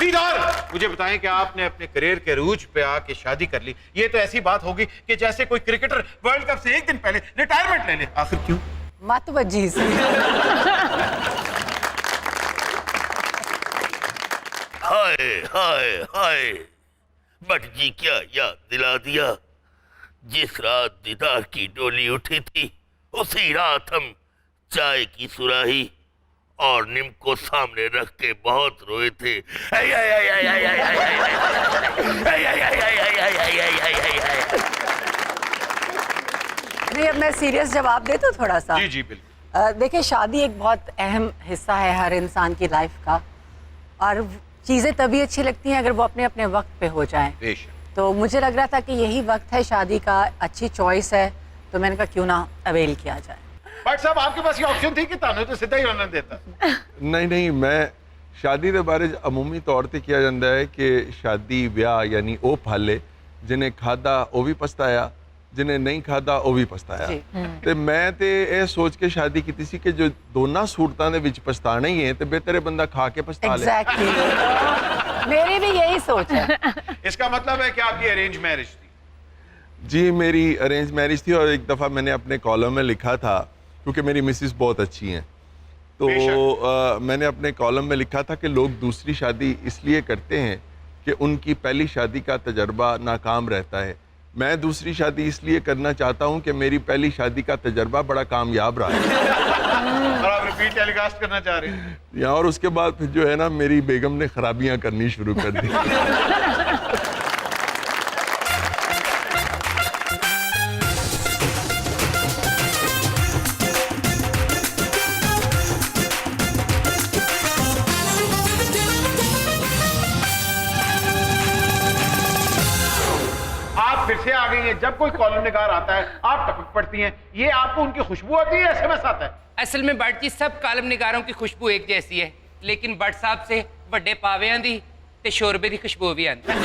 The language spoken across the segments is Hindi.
दीदार, मुझे बताएं कि आपने अपने करियर के रूज पे आके शादी कर ली, ये तो ऐसी बात होगी कि जैसे कोई क्रिकेटर वर्ल्ड कप से एक दिन पहले रिटायरमेंट ले ले। आखिर क्यों? मत वजी सी। हाय हाय हाय, बट जी क्या याद दिला दिया। जिस रात दीदार की डोली उठी थी उसी रात हम चाय की सुराही और नीम को सामने रख के बहुत रोए थे। नहीं, अब मैं सीरियस जवाब दे दूं थोड़ा सा? जी जी बिल्कुल। देखिए, शादी एक बहुत अहम हिस्सा है हर इंसान की लाइफ का, और चीज़ें तभी अच्छी लगती हैं अगर वो अपने अपने वक्त पे हो जाएं। तो मुझे लग रहा था कि यही वक्त है शादी का, अच्छी चॉइस है, तो मैंने कहा क्यों ना अवेल किया जाए। बट साहब, आपके पास ये ऑप्शन थी कि तानू तो सीधा ही होने देता। नहीं, मैं शादी के बारे अमूमी तौर पर किया जाता है कि शादी ब्याह यानी ਉਹ फाले जिन्हें खादा वो भी पछताया, जिन्हें नहीं खादा वो भी पछताया। ਤੇ ਮੈਂ ਤੇ ਇਹ सोच के शादी की थी कि जो दोनों सूरतां ਦੇ ਵਿੱਚ पछताना ही है तो बेहतर है बंदा खा के पछता ले। Exactly. मेरी भी यही सोच है। इसका मतलब है कि आपकी अरेंज मैरिज थी? जी, मेरी अरेंज मैरिज थी, और एक दफ़ा मैंने अपने कॉलम में लिखा था, क्योंकि मेरी मिसेस बहुत अच्छी हैं, तो मैंने अपने कॉलम में लिखा था कि लोग दूसरी शादी इसलिए करते हैं कि उनकी पहली शादी का तजर्बा नाकाम रहता है। मैं दूसरी शादी इसलिए करना चाहता हूं कि मेरी पहली शादी का तजर्बा बड़ा कामयाब रहा है। और आप रिपीट टेलीकास्ट करना चाह रहे हैं? या और उसके बाद फिर जो है ना, मेरी बेगम ने खराबियां करनी शुरू कर दी। फिर से आ गई हैं। जब कोई कॉलम निगार आता है आप टपक पड़ती हैं। ये आपको उनकी खुशबू आती है, एसएमएस आता है? असल में बट जी सब कालम निगारों की खुशबू एक जैसी है, लेकिन बट साहब से बड़े पावियां दी ते शोरबे दी खुशबू भी आती है।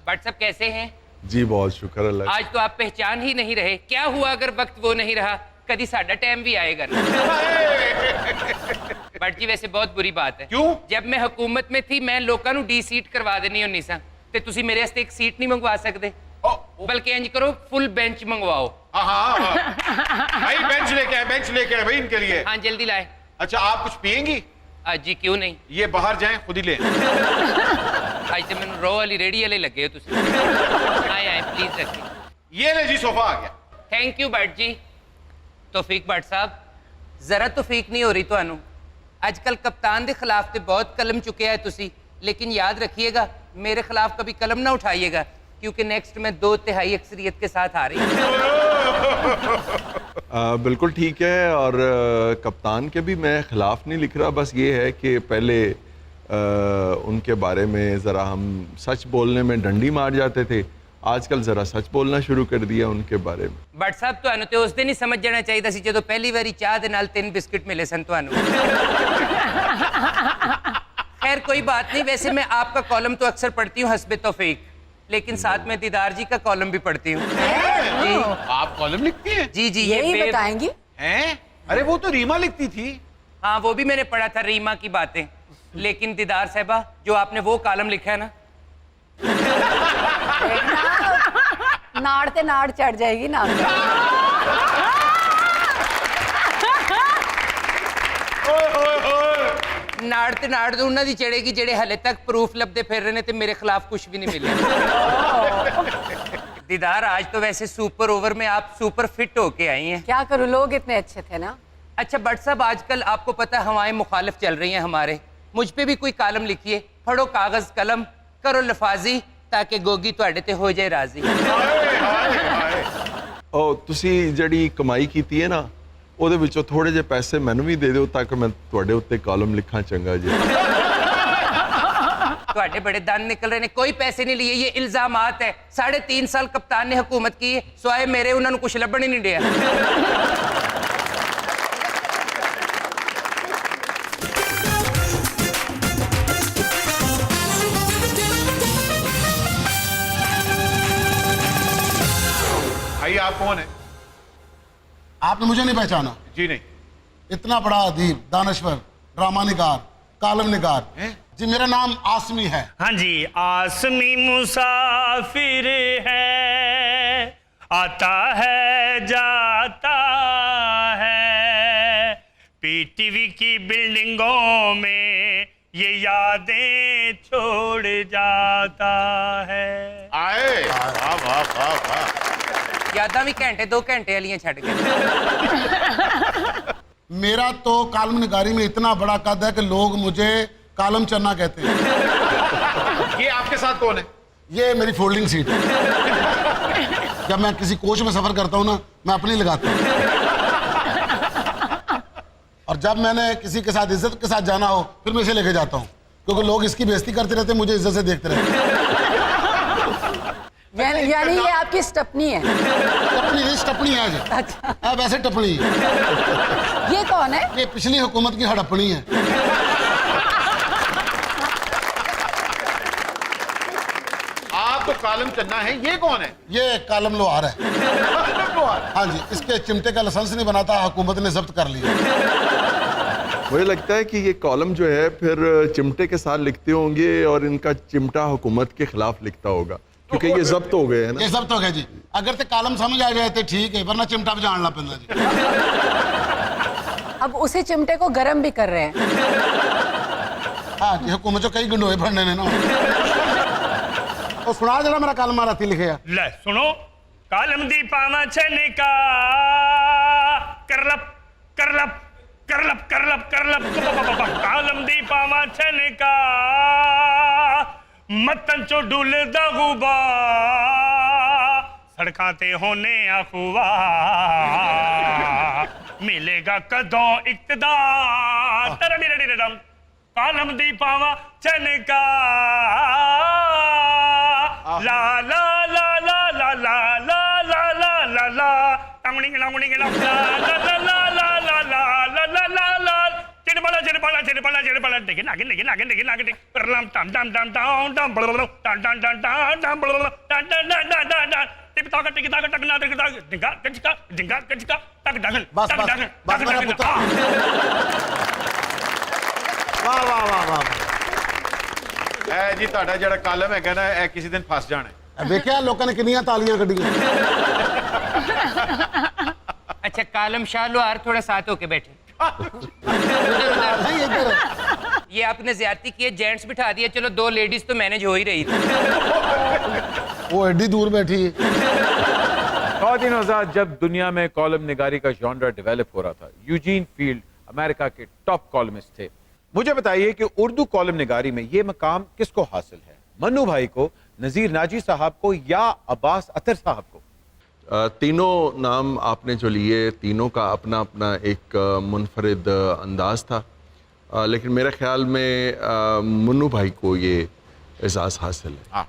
बट साहब कैसे हैं? जी बहुत शुक्र अल्लाह। आज तो आप पहचान ही नहीं रहे। क्या हुआ अगर वक्त वो नहीं रहा, कभी साडा टाइम भी आएगा ना। बट जी वैसे बहुत बुरी बात है। क्यों? जब मैं हुकूमत में थी मैं लोगों को डी सीट करवा देनी होनी सा, ते तुसी मेरे वास्ते एक सीट नहीं मंगवा सकते, बल्कि इंज करो फुल बेंच मंगवाओ। भाई बेंच लेके आए, बेंच लेके आए भाई इनके लिए। हाँ जल्दी लाए। अच्छा, आप कुछ पियेंगी? जी क्यों नहीं, ये बाहर जाएं खुद ही ले। आज तो मैंने रो वाली रेडी वाले लगे हो तुसी। आए आए प्लीज रखिए। ये ले जी, सोफा आ गया। Thank you Butt ji. तौफीक बट साहब, जरा तौफीक नहीं हो रही तुहानू। आजकल कप्तान के खिलाफ तो बहुत कलम चुके है तुसी, लेकिन याद रखिएगा मेरे खिलाफ कभी कलम ना उठाइएगा, क्योंकि नेक्स्ट में 2/3 अक्सरियत के साथ आ रही हूँ। बिल्कुल ठीक है, और कप्तान के भी मैं खिलाफ नहीं लिख रहा, बस ये है कि पहले उनके बारे में ज़रा हम सच बोलने में डंडी मार जाते थे, आजकल ज़रा सच बोलना शुरू कर दिया उनके बारे में। बट साहब तुहानू तो उस दिन ही समझ जाना चाहिए सी जो पहली बारी चाह दे नाल 3 बिस्किट मिले सन तुहानू। खैर कोई बात नहीं, वैसे मैं आपका कॉलम तो अक्सर पढ़ती हूँ हस्बे तौफीक, लेकिन साथ में दीदार जी का कॉलम भी पढ़ती हूँ। जी आप कॉलम लिखती हैं? जी जी यही बताएंगी? हैं? अरे वो तो रीमा लिखती थी। हाँ वो भी मैंने पढ़ा था, रीमा की बातें, लेकिन दीदार साहबा जो आपने वो कॉलम लिखा है ना, नाड़ ते नाड़ चढ़ जाएगी ना। नाड़ ते नाड़ तो उन्होंने चढ़ेगी जेड़े हले तक प्रूफ लभदे फिर रहे ने ते मेरे खिलाफ कुछ भी नहीं मिले। दीदार आज तो वैसे सुपर ओवर में आप सुपर फिट होके आई हैं। क्या करूं, लोग इतने अच्छे थे ना। अच्छा बट साहब आजकल आपको पता है हवाएं मुखालिफ चल रही हैं हमारे, मुझ पे भी कोई कालम लिखिए, फड़ो कागज कलम, करो लफाजी, ताकि गोगी तुहाडे ते हो जाए राजी। ओ तुसी जड़ी कमाई कीती है ना, ਉਹਦੇ ਵਿੱਚੋਂ थोड़े ਜਿਹੇ पैसे मैनू भी दे दो ताकि मैं ਤੁਹਾਡੇ ਉੱਤੇ कॉलम लिखा चंगा जी। ਤੁਹਾਡੇ बड़े दान निकल रहे ने, कोई पैसे नहीं लिए, ये इल्जामात है। 3.5 साल कप्तान ने हुकूमत की है, स्वाए मेरे उन्होंने कुछ लभण ही नहीं दिया। भाई आप कौन है? आपने मुझे नहीं पहचाना? जी नहीं। इतना बड़ा अदीब, दानश्वर, ड्रामा निगार, कालम निगार। जी मेरा नाम आसमी है। हाँ जी, आसमी मुसाफिर है, आता है जाता है, पीटीवी की बिल्डिंगों में ये यादें छोड़ जाता है। आए वाह वाह वाह वाह। यादा भी घंटे 2 घंटे वालियां छड़ के। मेरा तो कालम निगारी में इतना बड़ा कद है कि लोग मुझे कालम चन्ना कहते हैं। ये आपके साथ कौन है? ये मेरी फोल्डिंग सीट है। जब मैं किसी कोच में सफर करता हूँ ना, मैं अपनी लगाता हूँ। और जब मैंने किसी के साथ इज्जत के साथ जाना हो, फिर मैं इसे लेके जाता हूँ, क्योंकि लोग इसकी बेइज्जती करते रहते हैं, मुझे इज्जत से देखते रहते हैं। यानी ये आपकी स्टपनी है। टपनी नहीं, स्टपनी है जी। अच्छा, अब ऐसे टपनी है। ये कौन है? ये पिछली हुकूमत की हड़पनी है। आप तो कालम चन्ना है, ये कौन है? ये कालम लोहार है। हाँ जी, इसके चिमटे का लाइसेंस नहीं बनाता, हुकूमत ने जब्त कर लिया। मुझे लगता है कि ये कॉलम जो है फिर चिमटे के साथ लिखते होंगे और इनका चिमटा हुकूमत के खिलाफ लिखता होगा, क्योंकि ये जब्त हो गए हैं ना। ये जब्त हो गया जी। अगर तो कालम समझ आ जाए तो ठीक है, वरना चिमटा भी जानना पैंदा जी। अब उसी चिमटे को गर्म भी कर रहे हैं। हाँ जी, हुकूमत चो कई गंडोए फड़ने ने ना। और सुना जरा मेरा कालम राती लिखे है। ले सुनो, कालम दी पावा छनका, करलप करलप करलप करलप करलप, कालम दी पावा छनका, मतन चो डुलदा गुबा, सड़कां ते होने अखुआ, मिलेगा कदों इक्तदार, तरड़िरड़िरड़म, कालम दी पावा छनका, ला ला ला ला ला ला ला ला ला ला ला, टांगड़िंग लांगड़िंग ला ला ला ला ला ला ला ला ला ला ला, चिड़बड़ा चिड़बड़ा चिड़बड़ा चिड़बड़ा, डिगिन आगे डिगिन आगे डिगिन आगे, परलम टम टम टम टम टम बड़बड़ो, टम टम टम टम टम बड़बड़ो, टम टम टम टम टम टम, टिप ताक टिक ताक टक ना टिक ताक, डिंगा कचका टक डगन, बस टक बस डगन, बस टक मेरा डगन। पुत्र। वाह वाह वाह वाह। ਇਹ ਜੀ ਤੁਹਾਡਾ ਜਿਹੜਾ ਕਾਲਮ ਹੈਗਾ ਨਾ, ਇਹ ਕਿਸੇ ਦਿਨ ਫਸ ਜਾਣਾ ਹੈ। ਵੇਖਿਆ ਲੋਕਾਂ ਨੇ ਕਿੰਨੀਆਂ ਤਾਲੀਆਂ ਕੱਢੀਆਂ। अच्छा, कालम शाह लोहार थोड़ा साथ होके बैठे। नहीं इधर ये आपने ज्यादती की है, जेंट्स बिठा दिया, चलो 2 लेडीज तो मैनेज हो ही रही थी। वो एडी दूर बैठी है। ख़वातीन हज़रात, जब दुनिया में कॉलम निगारी का जॉनरा डेवलप हो रहा था, यूजीन फील्ड अमेरिका के टॉप कॉलमिस्ट थे। मुझे बताइए कि उर्दू कॉलम निगारी में ये मकाम किसको हासिल है? मन्नू भाई को, नज़ीर नाजी साहब को, या अब्बास अतर साहब को? तीनों नाम आपने जो लिए, तीनों का अपना अपना एक मुनफरिद अंदाज था, लेकिन मेरे ख्याल में मुन्नू भाई को ये एजाज़ हासिल है। हाँ,